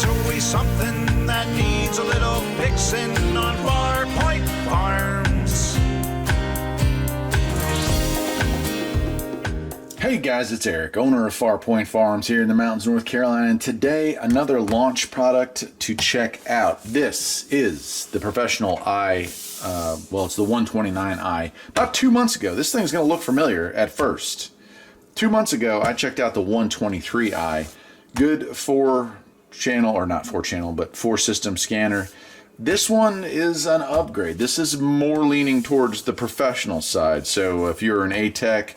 There's always something that needs a little fixing on Farpoint Farms. Hey guys, it's Eric, owner of Farpoint Farms here in the mountains of North Carolina, and today another launch product to check out. This is the Professional Eye, it's the 129i. About 2 months ago, this thing's going to look familiar at first. 2 months ago, I checked out the 123i. Good 4-channel, or not 4-channel, but 4-system scanner. This one is an upgrade. This is more leaning towards the professional side. So if you're an A-Tech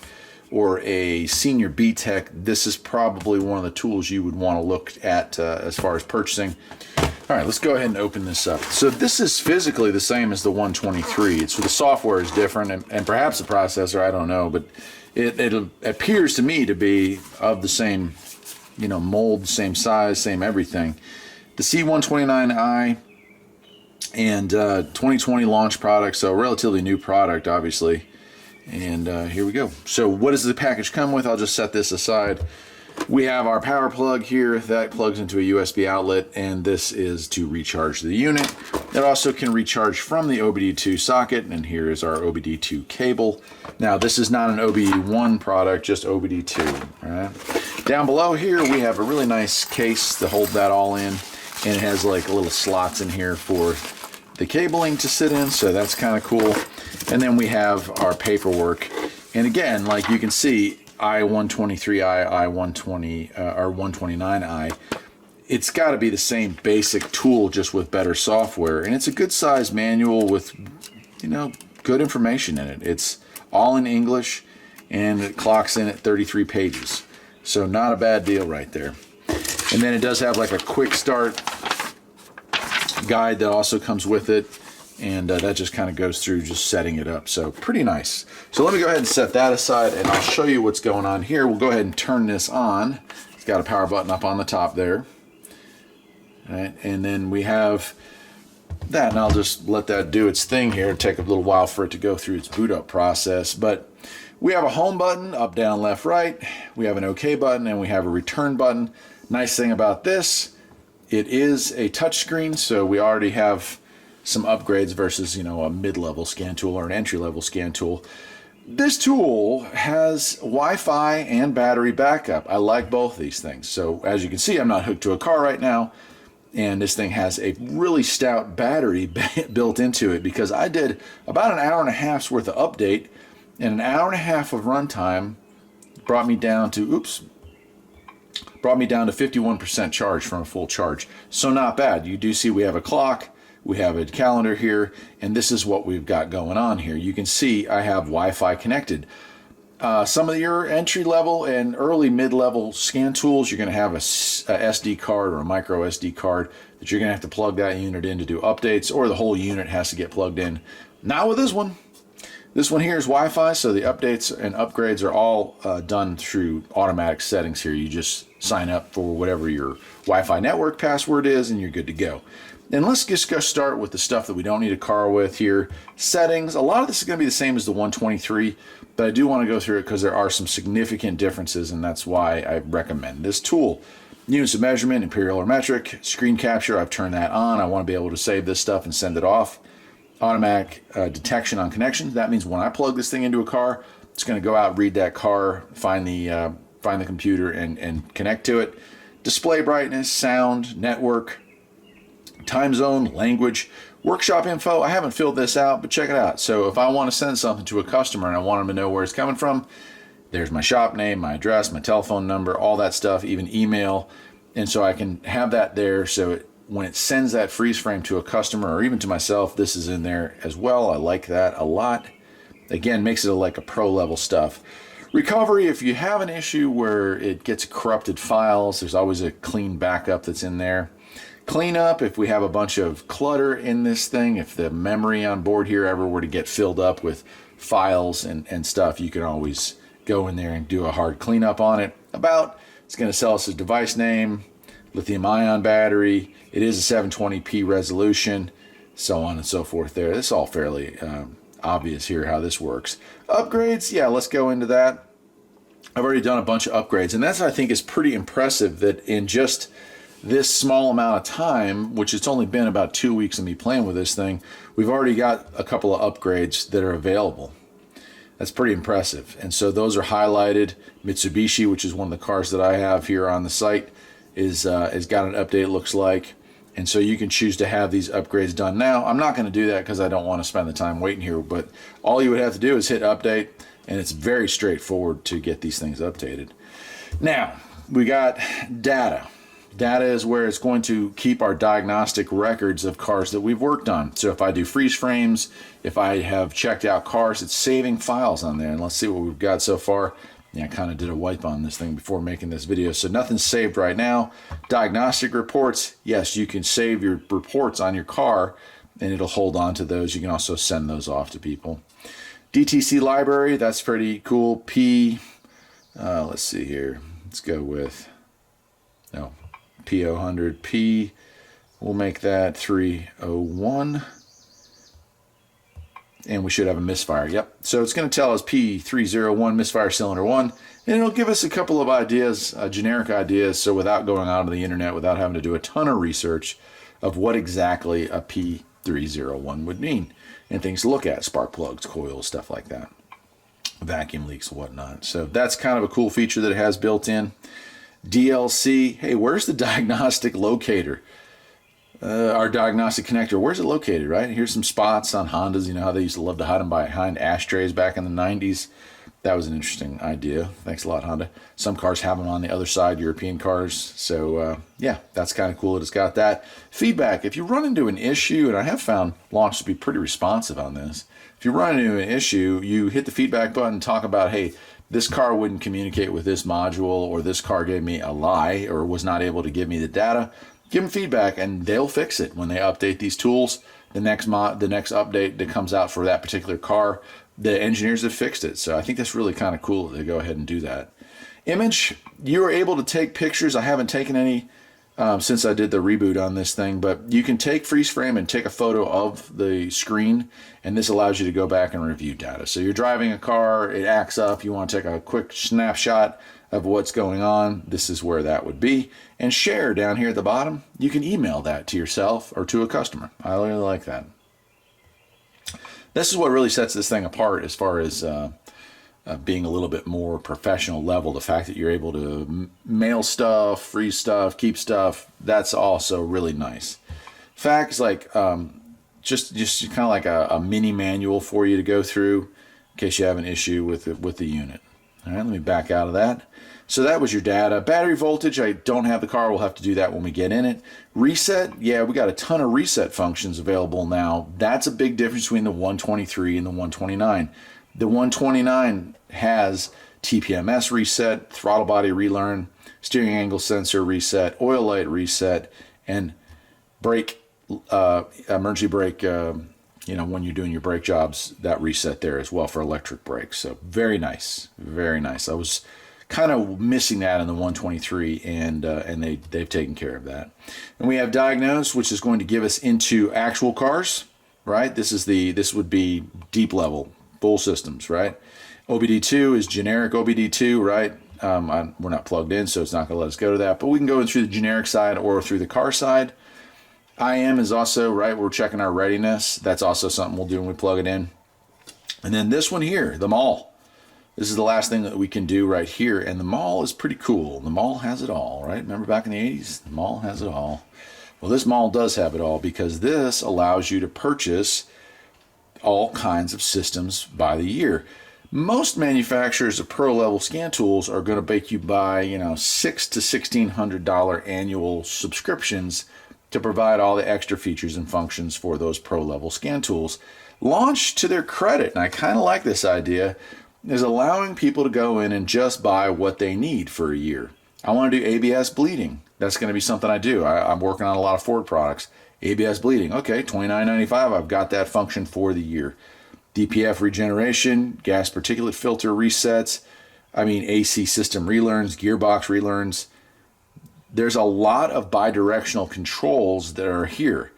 or a senior B-Tech, this is probably one of the tools you would want to look at as far as purchasing. All right, let's go ahead and open this up. So this is physically the same as the 123. So the software is different, and perhaps the processor, I don't know, but it appears to me to be of the same, mold, same size, same everything. The C129i and 2020 launch product, so a relatively new product, obviously. And here we go. So what does the package come with? I'll just set this aside. We have our power plug here that plugs into a USB outlet, and this is to recharge the unit. It also can recharge from the OBD2 socket, and here is our OBD2 cable. Now this is not an OBD1 product, just OBD2. All right. Down below here we have a really nice case to hold that all in, and it has like little slots in here for the cabling to sit in, so that's kind of cool. And then we have our paperwork, and again, like you can see, I123i, I120 or 129i, it's got to be the same basic tool, just with better software, and it's a good size manual with good information in it. It's all in English, and it clocks in at 33 pages, so not a bad deal right there. And then it does have like a quick start guide that also comes with it, and that just kind of goes through just setting it up, so pretty nice. So let me go ahead and set that aside, and I'll show you what's going on here. We'll go ahead and turn this on. It's got a power button up on the top there. All right, and then we have that, and I'll just let that do its thing here. It'll take a little while for it to go through its boot up process, but we have a home button, up, down, left, right. We have an OK button, and we have a return button. Nice thing about this, it is a touchscreen, so we already have some upgrades versus, a mid-level scan tool or an entry-level scan tool. This tool has Wi-Fi and battery backup. I like both these things. So as you can see, I'm not hooked to a car right now, and this thing has a really stout battery built into it, because I did about an hour and a half's worth of update, and an hour and a half of runtime brought me down to 51% charge from a full charge. So not bad. You do see we have a clock, we have a calendar here, and this is what we've got going on here. You can see I have Wi-Fi connected. Some of your entry-level and early mid-level scan tools, you're going to have a SD card or a micro SD card that you're going to have to plug that unit in to do updates, or the whole unit has to get plugged in. Not with this one. This one here is Wi-Fi, so the updates and upgrades are all done through automatic settings here. You just sign up for whatever your Wi-Fi network password is, and you're good to go. And let's just go start with the stuff that we don't need a car with here. Settings, a lot of this is going to be the same as the 123, but I do want to go through it because there are some significant differences, and that's why I recommend this tool. Units of measurement, imperial or metric, screen capture, I've turned that on. I want to be able to save this stuff and send it off. Automatic detection on connections. That means when I plug this thing into a car, it's going to go out, read that car, find the computer, and connect to it. Display brightness, sound, network, time zone, language, workshop info. I haven't filled this out, but check it out. So if I want to send something to a customer and I want them to know where it's coming from, there's my shop name, my address, my telephone number, all that stuff, even email. And so I can have that there, so when it sends that freeze frame to a customer or even to myself, this is in there as well. I like that a lot. Again, makes it like a pro level stuff. Recovery, if you have an issue where it gets corrupted files, there's always a clean backup that's in there. Cleanup, if we have a bunch of clutter in this thing, if the memory on board here ever were to get filled up with files and stuff, you can always go in there and do a hard cleanup on it. It's going to sell us a device name, lithium ion battery, it is a 720p resolution, so on and so forth there. This is all fairly obvious here how this works. Upgrades, yeah, let's go into that. I've already done a bunch of upgrades, and that's, I think, is pretty impressive that in just this small amount of time, which it's only been about 2 weeks of me playing with this thing, we've already got a couple of upgrades that are available. That's pretty impressive. And so those are highlighted. Mitsubishi, which is one of the cars that I have here on the site, is got an update, it looks like. And so you can choose to have these upgrades done now. I'm not going to do that because I don't want to spend the time waiting here, but all you would have to do is hit update, and it's very straightforward to get these things updated. Now, we got data. Data is where it's going to keep our diagnostic records of cars that we've worked on. So if I do freeze frames, if I have checked out cars, it's saving files on there. And let's see what we've got so far. Yeah, I kind of did a wipe on this thing before making this video, so nothing's saved right now. Diagnostic reports, yes, you can save your reports on your car, and it'll hold on to those. You can also send those off to people. DTC library, that's pretty cool. Let's see here. Let's go with, no, P0100. P, we'll make that 301. And we should have a misfire. Yep. So it's going to tell us P301 misfire cylinder 1, and it'll give us a couple of ideas, generic ideas, so without going out on the internet, without having to do a ton of research of what exactly a P301 would mean, and things to look at, spark plugs, coils, stuff like that, vacuum leaks, whatnot. So that's kind of a cool feature that it has built in. DLC, hey, where's the diagnostic locator? Our diagnostic connector, where's it located, right? Here's some spots on Hondas. You know how they used to love to hide them behind ashtrays back in the 90s? That was an interesting idea. Thanks a lot, Honda. Some cars have them on the other side, European cars. So, yeah, that's kind of cool that it's got that. Feedback, if you run into an issue, and I have found launch to be pretty responsive on this. If you run into an issue, you hit the feedback button, talk about, hey, this car wouldn't communicate with this module, or this car gave me a lie, or was not able to give me the data. Give them feedback, and they'll fix it when they update these tools. The next update that comes out for that particular car, the engineers have fixed it. So I think that's really kind of cool that they go ahead and do that. Image, you are able to take pictures. I haven't taken any since I did the reboot on this thing, but you can take freeze frame and take a photo of the screen, and this allows you to go back and review data. So you're driving a car, it acts up, you want to take a quick snapshot of what's going on, this is where that would be. And share down here at the bottom, you can email that to yourself or to a customer. I really like that. This is what really sets this thing apart as far as being a little bit more professional level. The fact that you're able to mail stuff, freeze stuff, keep stuff, that's also really nice. Facts like just kind of like a mini manual for you to go through in case you have an issue with the unit. All right, let me back out of that. So that was your data. Battery voltage, I don't have the car. We'll have to do that when we get in it. Reset, yeah, we got a ton of reset functions available now. That's a big difference between the 123 and the 129. The 129 has TPMS reset, throttle body relearn, steering angle sensor reset, oil light reset, and brake, emergency brake, when you're doing your brake jobs, that reset there as well for electric brakes. So very nice, very nice. I was kind of missing that in the 123, and they've taken care of that. And we have Diagnose, which is going to give us into actual cars, right? This would be deep level, full systems, right? OBD2 is generic OBD2, right? We're not plugged in, so it's not going to let us go to that, but we can go in through the generic side or through the car side. IM is also, right, we're checking our readiness. That's also something we'll do when we plug it in. And then this one here, the mall. This is the last thing that we can do right here, and the mall is pretty cool. The mall has it all, right? Remember back in the 80s? The mall has it all. Well, this mall does have it all because this allows you to purchase all kinds of systems by the year. Most manufacturers of pro-level scan tools are going to make you buy, $600 to $1,600 annual subscriptions to provide all the extra features and functions for those pro-level scan tools. Launch, to their credit, and I kind of like this idea, is allowing people to go in and just buy what they need for a year. I want to do ABS bleeding. That's going to be something I do. I'm working on a lot of Ford products. ABS bleeding. Okay, $29.95. I've got that function for the year. DPF regeneration, gas particulate filter resets, AC system relearns, gearbox relearns. There's a lot of bi-directional controls that are here.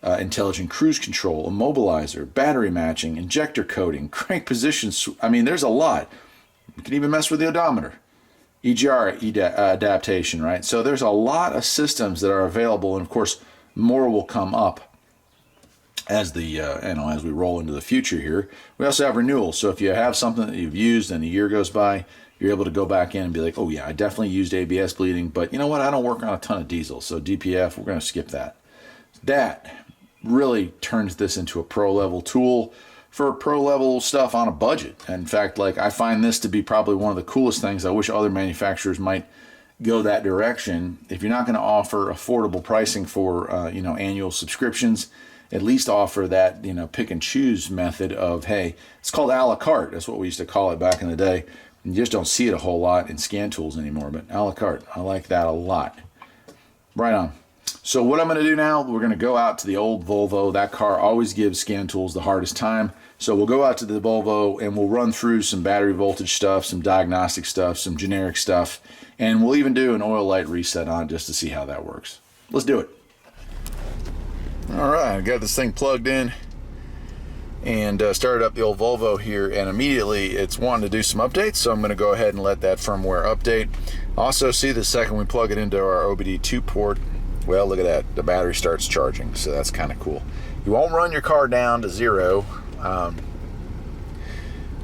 Intelligent cruise control, immobilizer, battery matching, injector coding, crank positions. There's a lot. You can even mess with the odometer. EGR adaptation, right? So there's a lot of systems that are available, and of course, more will come up as the as we roll into the future here. We also have renewals. So if you have something that you've used and a year goes by, you're able to go back in and be like, oh yeah, I definitely used ABS bleeding, but you know what? I don't work on a ton of diesel, so DPF, we're going to skip that. That really turns this into a pro level tool for pro level stuff on a budget. In fact, like, I find this to be probably one of the coolest things. I wish other manufacturers might go that direction. If you're not going to offer affordable pricing for annual subscriptions, at least offer that pick and choose method of, hey, it's called a la carte. That's what we used to call it back in the day. You just don't see it a whole lot in scan tools anymore, but a la carte, I like that a lot. Right on. So what I'm going to do now, we're going to go out to the old Volvo. That car always gives scan tools the hardest time. So we'll go out to the Volvo and we'll run through some battery voltage stuff, some diagnostic stuff, some generic stuff, and we'll even do an oil light reset on just to see how that works. Let's do it. All right, I got this thing plugged in and started up the old Volvo here, and immediately it's wanting to do some updates, so I'm going to go ahead and let that firmware update. Also, see, the second we plug it into our OBD2 port, well, look at that, the battery starts charging, so that's kind of cool. You won't run your car down to zero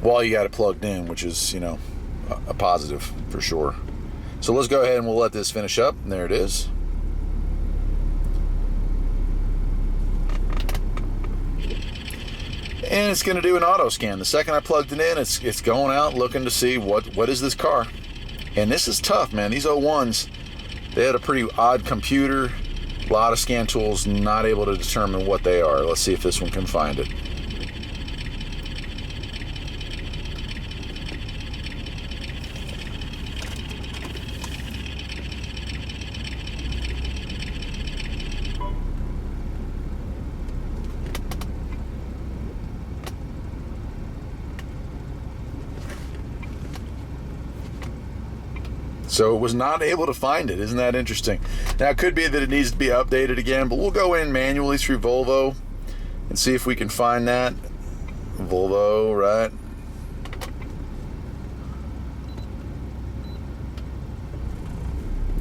while you got it plugged in, which is, a positive for sure. So let's go ahead and we'll let this finish up, and there it is. And it's going to do an auto scan. The second I plugged it in, it's going out looking to see what is this car. And this is tough, man. These 01s, they had a pretty odd computer. A lot of scan tools not able to determine what they are. Let's see if this one can find it. So it was not able to find it. Isn't that interesting? Now, it could be that it needs to be updated again, but we'll go in manually through Volvo and see if we can find that. Volvo, right?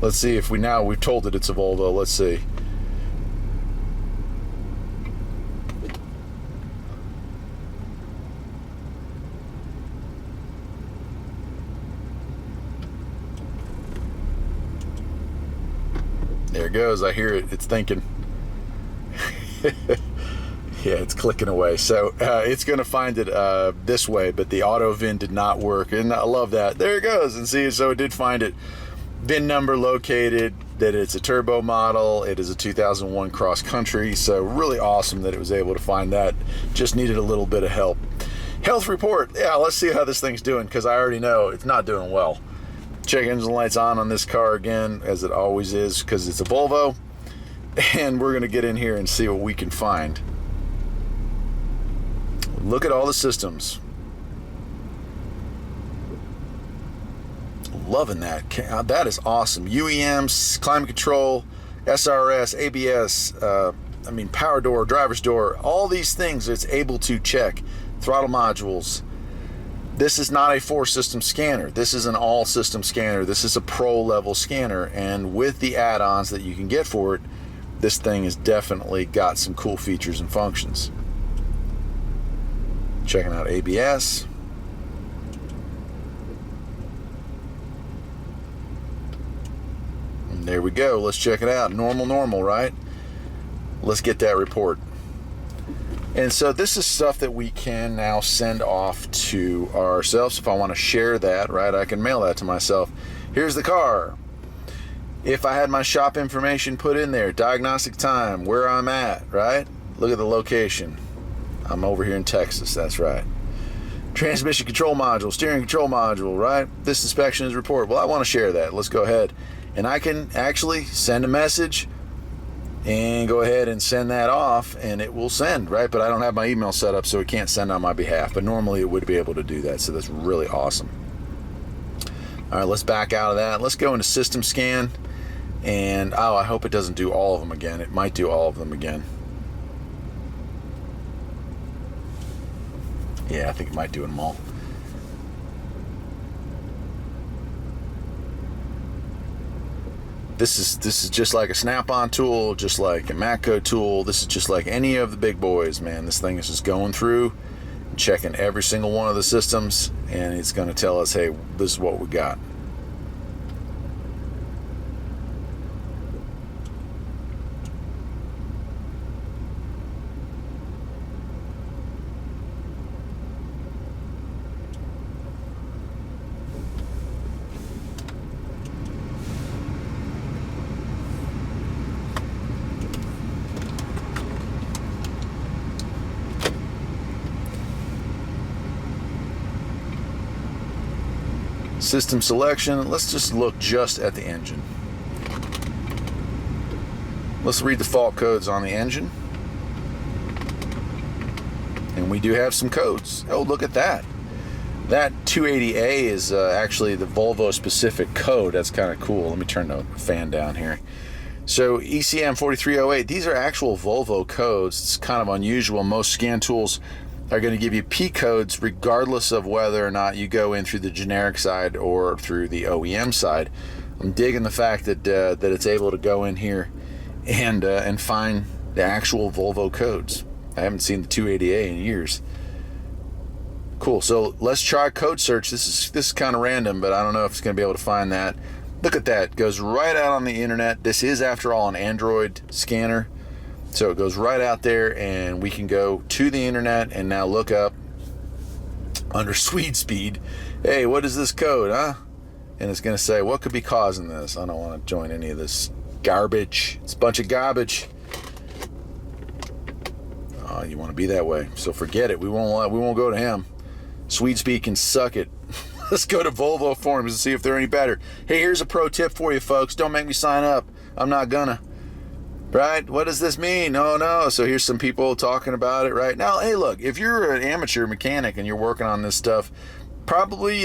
Let's see if we've told it it's a Volvo. Let's see. There it goes. I hear it. It's thinking. Yeah, it's clicking away. So it's going to find it this way, but the auto VIN did not work. And I love that. There it goes. And see, so it did find it. VIN number located, that it's a turbo model. It is a 2001 cross country. So really awesome that it was able to find that. Just needed a little bit of help. Health report. Yeah, let's see how this thing's doing, because I already know it's not doing well. Check engine lights on this car again, as it always is, because it's a Volvo. And we're going to get in here and see what we can find. Look at all the systems. Loving that. That is awesome. UEM, climate control, SRS, ABS, power door, driver's door, all these things it's able to check. Throttle modules. This is not a 4-system scanner. This is an all-system scanner. This is a pro-level scanner, and with the add-ons that you can get for it, this thing has definitely got some cool features and functions. Checking out ABS. And there we go. Let's check it out. Normal, right? Let's get that report. And so this is stuff that we can now send off to ourselves. If I want to share that, right, I can mail that to myself. Here's the car. If I had my shop information put in there, diagnostic time, where I'm at, right? Look at the location. I'm over here in Texas, that's right. Transmission control module, steering control module, right? This inspection is report. Well, I want to share that. Let's go ahead. And I can actually send a message and go ahead and send that off, and it will send, right? But I don't have my email set up, so it can't send on my behalf. But normally it would be able to do that, so that's really awesome. All right, let's back out of that. Let's go into system scan. And, I hope it doesn't do all of them again. It might do all of them again. Yeah, I think it might do them all. This is just like a snap-on tool, just like a Matco tool. This is just like any of the big boys, man. This thing is just going through, checking every single one of the systems, and it's going to tell us, hey, this is what we got. System selection, let's just look just at the engine. Let's read the fault codes on the engine. And we do have some codes. Oh, look at that. That 280A is actually the Volvo specific code. That's kind of cool. Let me turn the fan down here. So ECM 4308, these are actual Volvo codes. It's kind of unusual. Most scan tools are going to give you P codes regardless of whether or not you go in through the generic side or through the OEM side. I'm digging the fact that that it's able to go in here and find the actual Volvo codes. I haven't seen the 280A in years. Cool. So let's try code search. This is kind of random, but I don't know if it's going to be able to find that. Look at that. It goes right out on the internet. This is, after all, an Android scanner. So it goes right out there, and we can go to the internet and now look up under Swede speed. Hey, what is this code, huh? And it's going to say, what could be causing this? I don't want to join any of this garbage. It's a bunch of garbage. Oh, you want to be that way. So forget it. We won't go to him. Swede speed can suck it. Let's go to Volvo forums and see if they're any better. Hey, here's a pro tip for you folks. Don't make me sign up. I'm not gonna. Right? What does this mean? Oh no. So here's some people talking about it right now. Hey, look, if you're an amateur mechanic and you're working on this stuff, probably,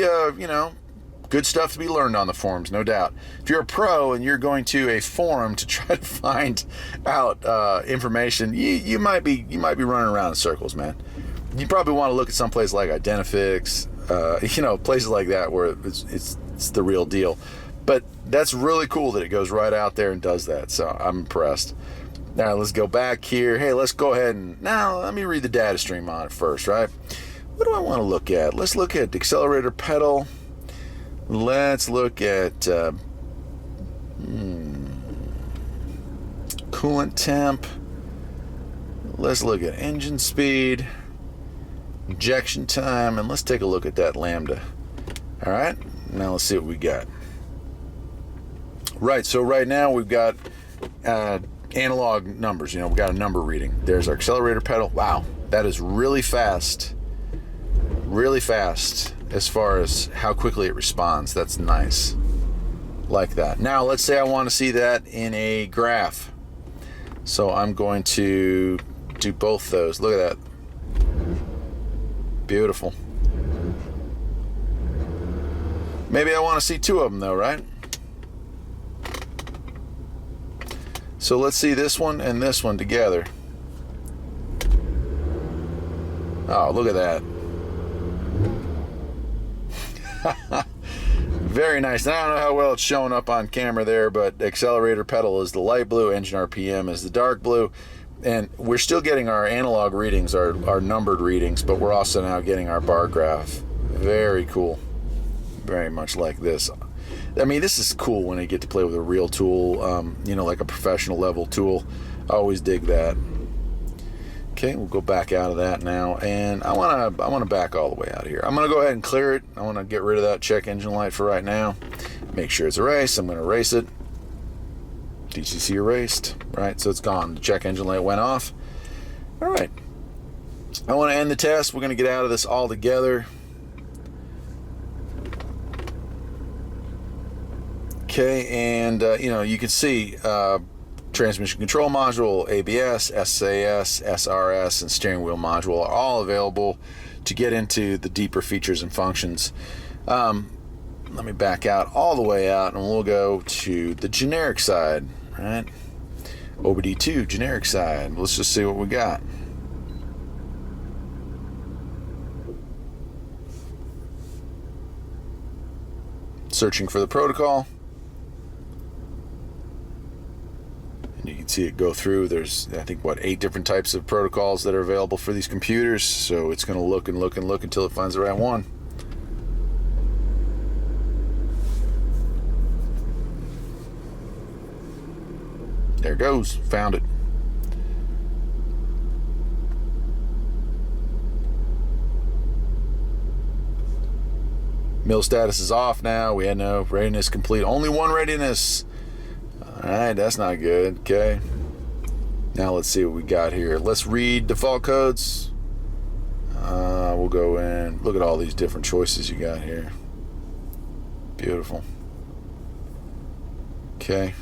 good stuff to be learned on the forums, no doubt. If you're a pro and you're going to a forum to try to find out information, you might be running around in circles, man. You probably want to look at some place like Identifix, places like that where it's the real deal. But that's really cool that it goes right out there and does that. So I'm impressed. Now let's go back here. Hey, let's go ahead and now let me read the data stream on it first, right? What do I want to look at? Let's look at the accelerator pedal. Let's look at coolant temp. Let's look at engine speed, injection time, and let's take a look at that lambda. All right, now let's see what we got. Right, so right now we've got analog numbers. We've got a number reading. There's our accelerator pedal. Wow, that is really fast as far as how quickly it responds. That's nice, like that. Now let's say I want to see that in a graph. So I'm going to do both those. Look at that. Beautiful. Maybe I want to see two of them though, right? So let's see this one and this one together. Oh, look at that. Very nice. Now, I don't know how well it's showing up on camera there, but accelerator pedal is the light blue, engine RPM is the dark blue, and we're still getting our analog readings, our numbered readings, but we're also now getting our bar graph. Very cool. Very much like this. I mean, this is cool when you get to play with a real tool, like a professional level tool. I always dig that. Okay, we'll go back out of that now, and I want to back all the way out of here. I'm going to go ahead and clear it. I want to get rid of that check engine light for right now. Make sure it's erased. I'm going to erase it. DCC erased. Right, so it's gone. The check engine light went off. All right. I want to end the test. We're going to get out of this altogether. Okay, and you can see transmission control module, ABS, SAS, SRS, and steering wheel module are all available to get into the deeper features and functions. Let me back out all the way out, and we'll go to the generic side, right? OBD2 generic side. Let's just see what we got. Searching for the protocol. can see it go through. There's, I think, what, 8 different types of protocols that are available for these computers. So it's going to look and look and look until it finds the right one. There it goes. Found it. Mill status is off now. We had no readiness complete. Only one readiness. Alright, that's not good. Okay. Now let's see what we got here. Let's read default codes. We'll go in. Look at all these different choices you got here. Beautiful. Okay.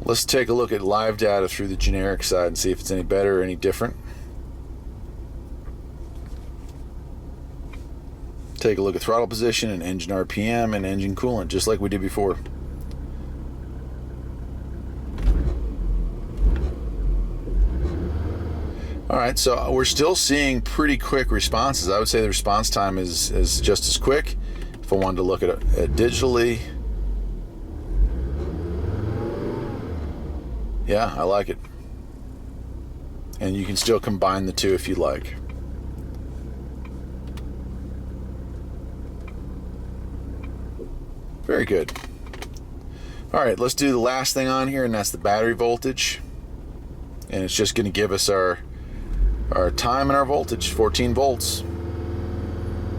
Let's take a look at live data through the generic side and see if it's any better or any different. Take a look at throttle position and engine RPM and engine coolant, just like we did before. Alright, so we're still seeing pretty quick responses. I would say the response time is just as quick. If I wanted to look at it digitally, yeah, I like it. And you can still combine the two if you like. Very good. All right, let's do the last thing on here, and that's the battery voltage. And it's just going to give us our time and our voltage, 14 volts.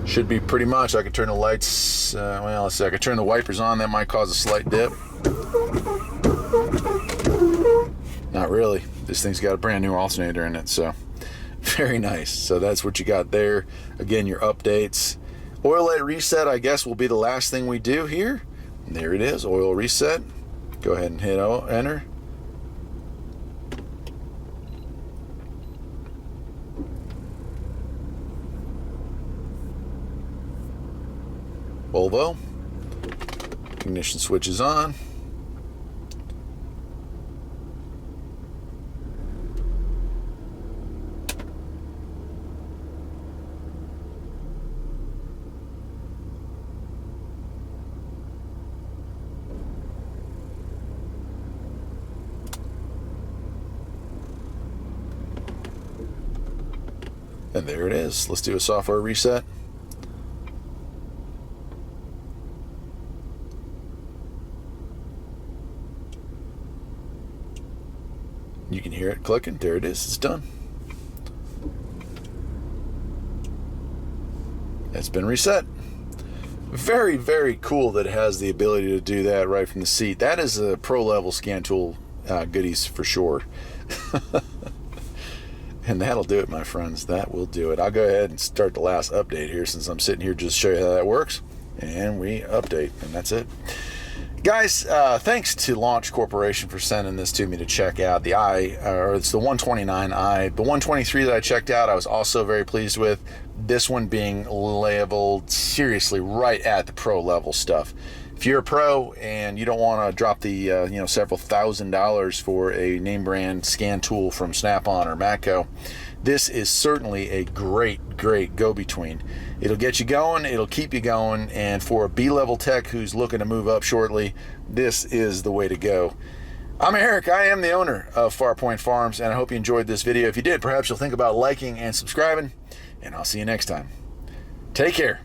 Should be pretty much. I could turn the lights, well, let's see, I could turn the wipers on. That might cause a slight dip. Not really. This thing's got a brand new alternator in it, so very nice. So that's what you got there. Again, your updates. Oil light reset, I guess, will be the last thing we do here. And there it is, oil reset. Go ahead and hit enter. Volvo. Ignition switch is on. And there it is. Let's do a software reset. You can hear it clicking. There it is. It's done. It's been reset. Very, very cool that it has the ability to do that right from the seat. That is a pro level scan tool goodies for sure. And that'll do it, my friends. That will do it. I'll go ahead and start the last update here since I'm sitting here just to show you how that works. And we update, and that's it. Guys, thanks to Launch Corporation for sending this to me to check out. It's the 129i. The 123 that I checked out, I was also very pleased with. This one being leveled seriously right at the pro level stuff. If you're a pro and you don't want to drop the several $1,000s for a name brand scan tool from Snap-on or Matco, this is certainly a great go-between. It'll get you going, it'll keep you going, and for a B-level tech who's looking to move up shortly, this is the way to go. I'm Eric. I am the owner of Farpoint Farms, and I hope you enjoyed this video. If you did, perhaps you'll think about liking and subscribing, and I'll see you next time. Take care.